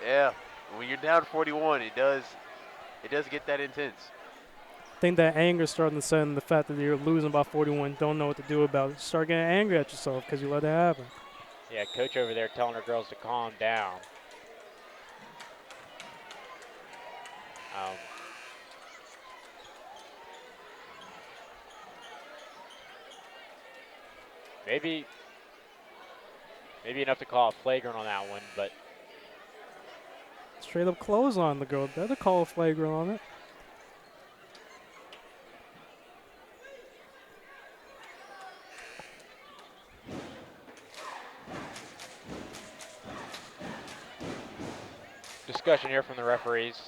B: Yeah, when you're down 41, it does get that intense.
C: I think that anger starting to set in, the fact that you're losing by 41, don't know what to do about it. Start getting angry at yourself because you let it happen.
A: Yeah, coach over there telling her girls to calm down. Maybe enough to call a flagrant on that one, but
C: Straight up close on the girl. Better call a flagrant on it.
A: discussion here from the referees.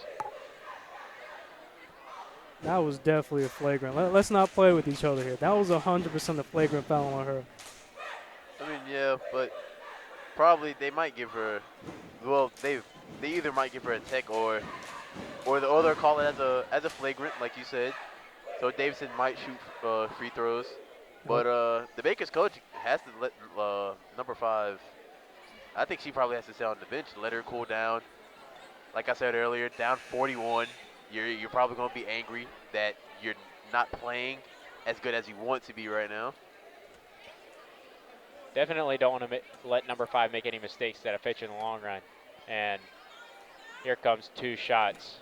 C: That was definitely a flagrant. Let's not play with each other here. That was 100% a flagrant foul on her.
B: I mean, yeah, but probably they might give her. Well, they either might give her a tech or they'll call it as a flagrant, like you said. So Davidson might shoot free throws, but the Bakers coach has to let number 5. I think she probably has to stay on the bench, let her cool down. Like I said earlier, down 41, you're probably going to be angry that you're not playing as good as you want to be right now.
A: Definitely don't want to let number 5 make any mistakes that affect you in the long run. And here comes 2 shots.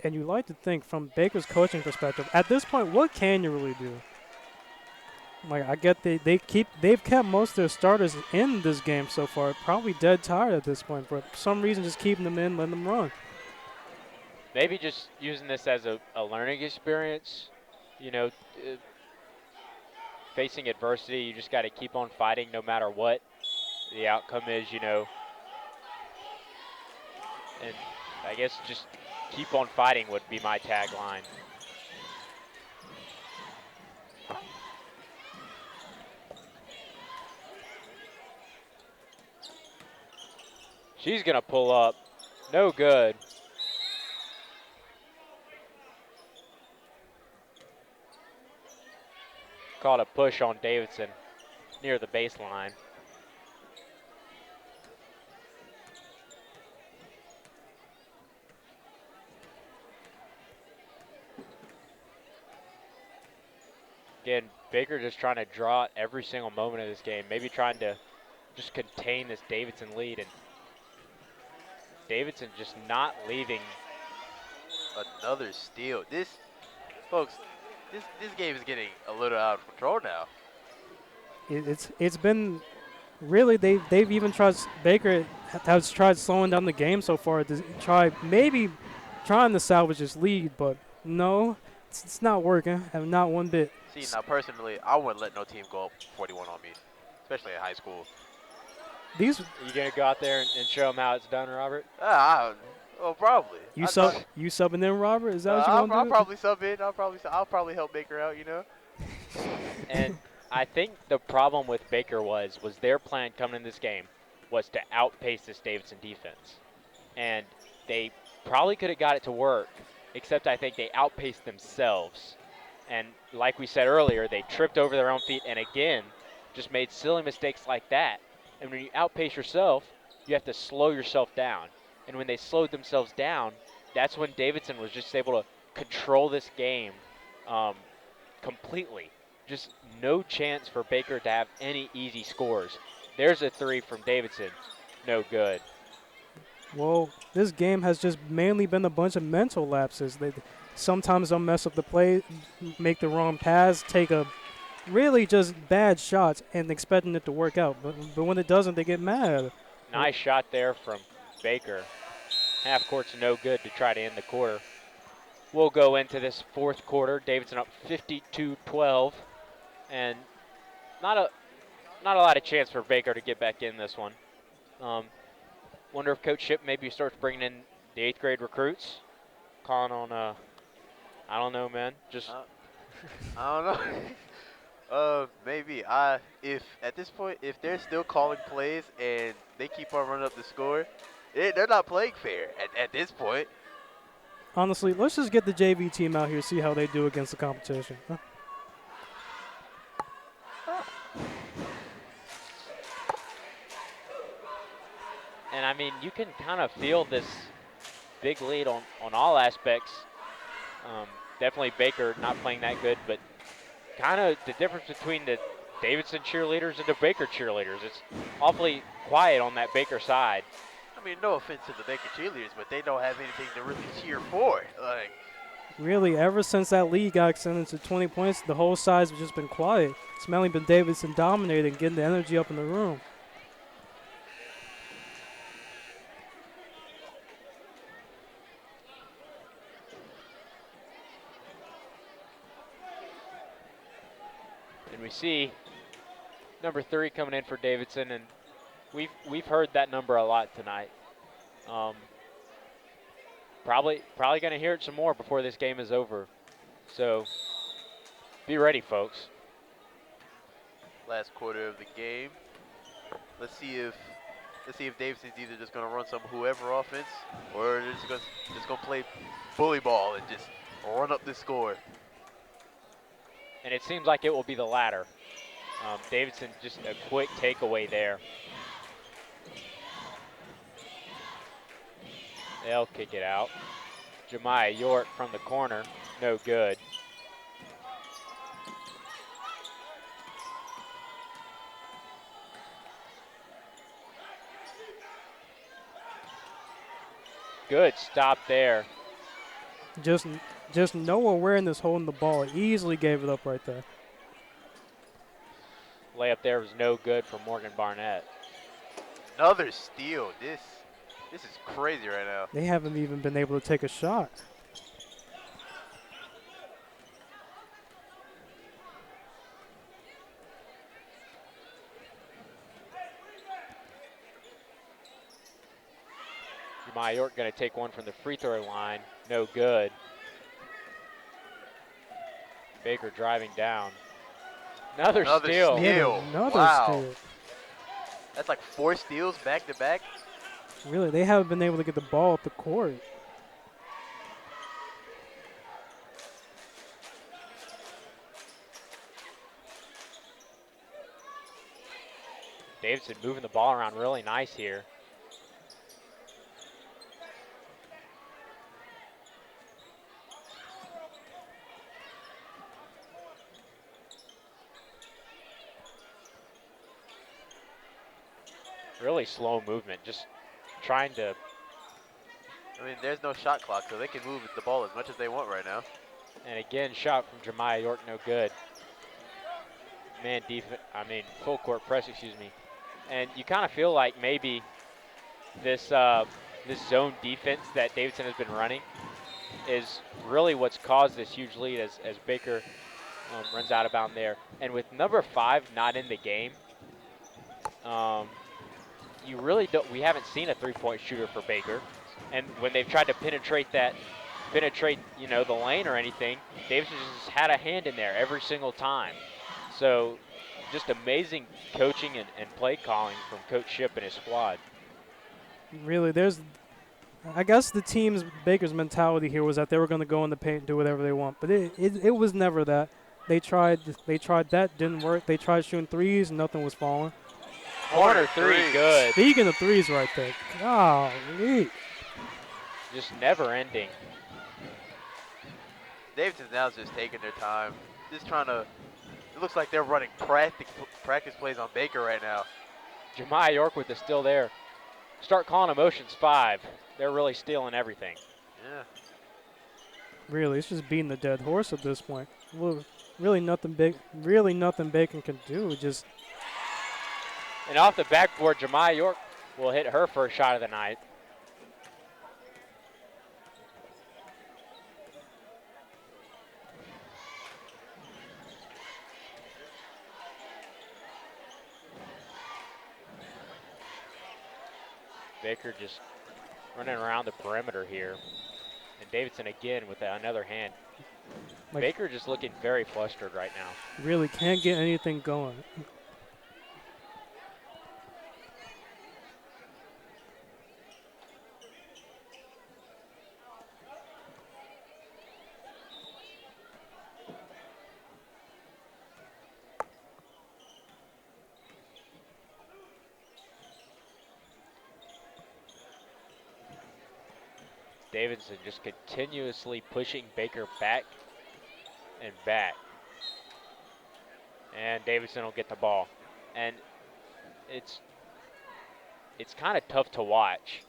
C: And you like to think from Baker's coaching perspective, at this point, what can you really do? Like, I get they've kept most of their starters in this game so far, probably dead tired at this point, but for some reason just keeping them in, letting them run.
A: Maybe just using this as a learning experience. You know, facing adversity, you just got to keep on fighting no matter what the outcome is, you know. And I guess just keep on fighting would be my tagline. She's going to pull up. No good. Called a push on Davidson near the baseline. Again, Baker just trying to draw out every single moment of this game, maybe trying to just contain this Davidson lead, and Davidson just not leaving.
B: Another steal. Folks, this game is getting a little out of control now.
C: It's been really they've even tried. Baker has tried slowing down the game so far to trying to salvage this lead, but no, it's not working. And not one bit.
B: See, now personally, I wouldn't let no team go up 41 on me, especially in high school.
A: Are you gonna go out there and show them how it's done, Robert?
B: Well, probably.
C: You subbing in, Robert? Is that what you want to do?
B: I'll probably sub in. I'll probably help Baker out. You know.
A: And I think the problem with Baker was their plan coming in this game was to outpace this Davidson defense, and they probably could have got it to work, except I think they outpaced themselves. And like we said earlier, they tripped over their own feet and again just made silly mistakes like that. And when you outpace yourself, you have to slow yourself down. And when they slowed themselves down, that's when Davidson was just able to control this game completely. Just no chance for Baker to have any easy scores. There's a 3 from Davidson. No good.
C: Well, this game has just mainly been a bunch of mental lapses. Sometimes they'll mess up the play, make the wrong pass, take a really just bad shots and expecting it to work out. But when it doesn't, they get mad.
A: Nice shot there from Baker. Half court's no good to try to end the quarter. We'll go into this 4th quarter. Davidson up 52-12. And not a lot of chance for Baker to get back in this one. Wonder if Coach Ship maybe starts bringing in the 8th grade recruits. Calling on, I don't know, man. Just
B: I don't know. Maybe. If at this point, if they're still calling plays and they keep on running up the score, they're not playing fair at this point.
C: Honestly, let's just get the JV team out here, see how they do against the competition. Huh?
A: And I mean, you can kind of feel this big lead on all aspects. Definitely Baker not playing that good, but kind of the difference between the Davidson cheerleaders and the Baker cheerleaders. It's awfully quiet on that Baker side.
B: I mean, no offense to the Baker cheerleaders, but they don't have anything to really cheer for. Like,
C: really, ever since that lead got extended to 20 points, the whole side's just been quiet. It's mainly been Davidson dominating, getting the energy up in the room.
A: And we see Number 3 coming in for Davidson, and we've heard that number a lot tonight. Probably going to hear it some more before this game is over. So be ready, folks.
B: Last quarter of the game. Let's see if Davidson's either just gonna run some whoever offense, or they're just gonna play bully ball and just run up the score.
A: And it seems like it will be the latter. Davidson just a quick takeaway there. They'll kick it out. Jemiah York from the corner, no good. Good stop there.
C: Just no awareness holding the ball. Easily gave it up right there.
A: Layup there was no good for Morgan Barnett.
B: Another steal. This is crazy right now.
C: They haven't even been able to take a shot.
A: Jemiah York going to take one from the free throw line. No good. Baker driving down. Another steal.
C: Another
B: Wow.
C: steal.
B: That's like 4 steals back to back.
C: Really, they haven't been able to get the ball up the court.
A: Davidson moving the ball around really nice here. Really slow movement, just trying to.
B: I mean, there's no shot clock, so they can move the ball as much as they want right now.
A: And again, shot from Jemiah York, no good. Full court press, excuse me. And you kind of feel like maybe this zone defense that Davidson has been running is really what's caused this huge lead as Baker runs out of bounds there. And with number 5 not in the game, you really don't. We haven't seen a three-point shooter for Baker, and when they've tried to penetrate the lane or anything, Davidson just had a hand in there every single time. So, just amazing coaching and play calling from Coach Shipp and his squad.
C: Really, I guess the Baker's mentality here was that they were going to go in the paint and do whatever they want, but it was never that. They tried that, didn't work. They tried shooting threes, nothing was falling.
A: Corner three, good.
C: Speaking of threes right there. Golly.
A: Just never ending.
B: Davidson's now just taking their time. Just trying to, it looks like they're running practice plays on Baker right now.
A: Jemiah York with the steal there. Start calling emotions 5. They're really stealing everything.
B: Yeah.
C: Really, it's just beating the dead horse at this point. Well, really nothing Bacon can do. Just.
A: And off the backboard, Jemiah York will hit her first shot of the night. Baker just running around the perimeter here. And Davidson again with another hand. Baker just looking very flustered right now.
C: Really can't get anything going.
A: Davidson just continuously pushing Baker back and back. And Davidson will get the ball. And it's kind of tough to watch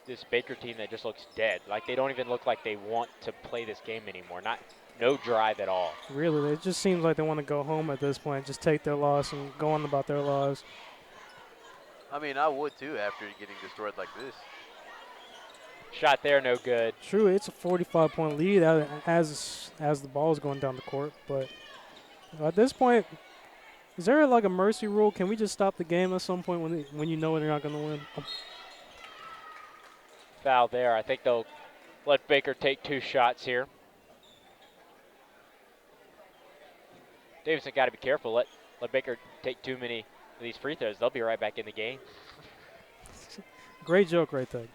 A: this Baker team that just looks dead. Like they don't even look like they want to play this game anymore. No drive at all.
C: Really, it just seems like they want to go home at this point, just take their loss and go on about their lives.
B: I mean, I would too after getting destroyed like this.
A: Shot there, no good.
C: True, it's a 45-point lead as the ball is going down the court, but at this point, Is there like a mercy rule? Can we just stop the game at some point when you know they're not going to win? Oh,
A: Foul there. I think they'll let Baker take 2 shots here. Davidson got to be careful. Let Baker take too many of these free throws. They'll be right back in the game.
C: great joke right there.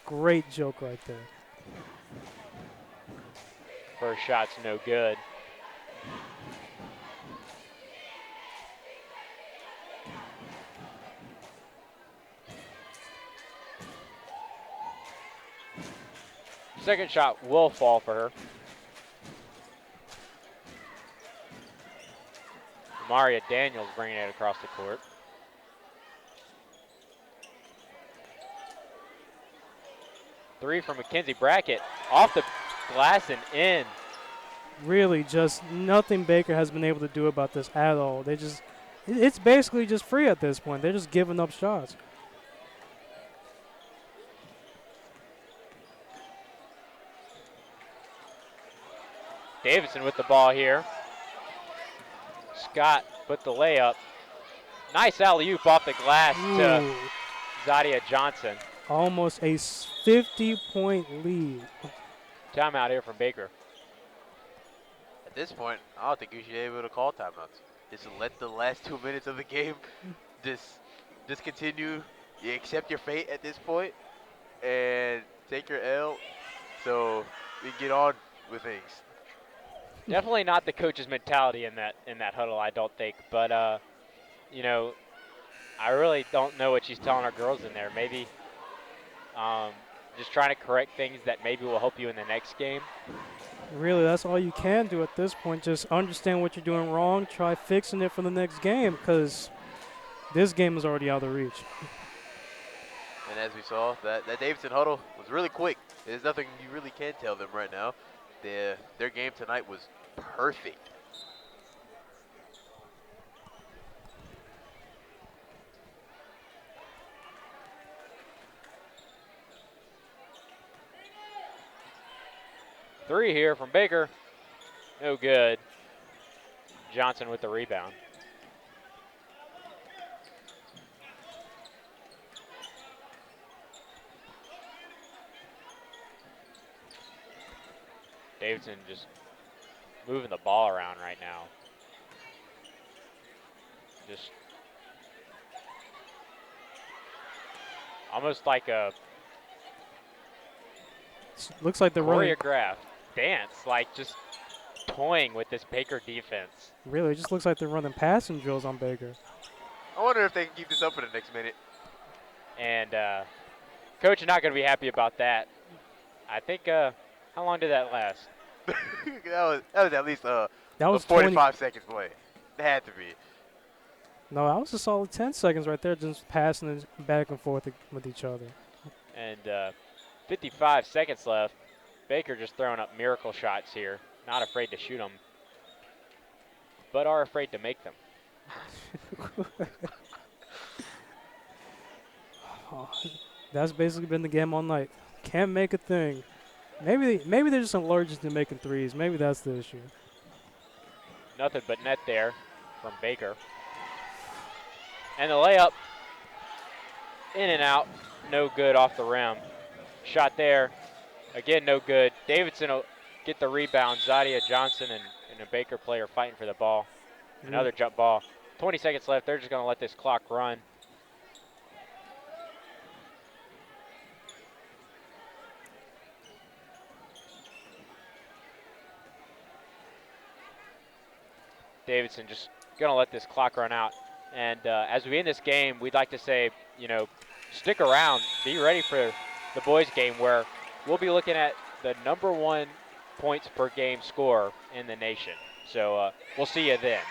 C: Great joke right there.
A: First shot's no good. Second shot will fall for her. Maria Daniels bringing it across the court. Three from Mackenzie Brackett. Off the glass and in.
C: Really, just nothing Baker has been able to do about this at all. It's basically just free at this point. They're just giving up shots.
A: Davidson with the ball here. Scott put the layup. Nice alley-oop off the glass to
C: Ooh,
A: Zadia Johnson.
C: almost a 50-point lead.
A: Timeout here from Baker.
B: At this point, I don't think you should be able to call timeouts. Just let the last 2 minutes of the game just continue. You accept your fate at this point and take your L so we can get on with things.
A: Definitely not the coach's mentality in that huddle, I don't think. But you know, I really don't know what she's telling our girls in there. Maybe just trying to correct things that maybe will help you in the next game.
C: Really, that's all you can do at this point. Just understand what you're doing wrong. Try fixing it for the next game because this game is already out of reach.
B: And as we saw, that Davidson huddle was really quick. There's nothing you really can tell them right now. Their game tonight was perfect.
A: Three here from Baker. No good. Johnson with the rebound. Davidson just moving the ball around right now. Just almost like a
C: Looks like they're running.
A: choreographed dance, like just toying with this Baker defense.
C: Really, it just looks like they're running passing drills on Baker.
B: I wonder if they can keep this up for the next minute.
A: And coach is not going to be happy about that. I think, how long did that last?
B: that was at least
C: That
B: a
C: was
B: 45 seconds play. It had to be.
C: No, that was a solid 10 seconds right there, just passing it back and forth with each other.
A: And 55 seconds left. Baker just throwing up miracle shots here. Not afraid to shoot them, but are afraid to make them.
C: Oh, that's basically been the game all night. Can't make a thing. Maybe they're just allergic to making threes. Maybe that's the issue.
A: Nothing but net there from Baker. And the layup, in and out, no good off the rim. Shot there, again no good. Davidson will get the rebound. Zadia Johnson and a Baker player fighting for the ball. Another jump ball. 20 seconds left. They're just going to let this clock run. Davidson just going to let this clock run out. And as we end this game, we'd like to say, you know, stick around. Be ready for the boys' game where we'll be looking at the #1 points per game score in the nation. So we'll see you then.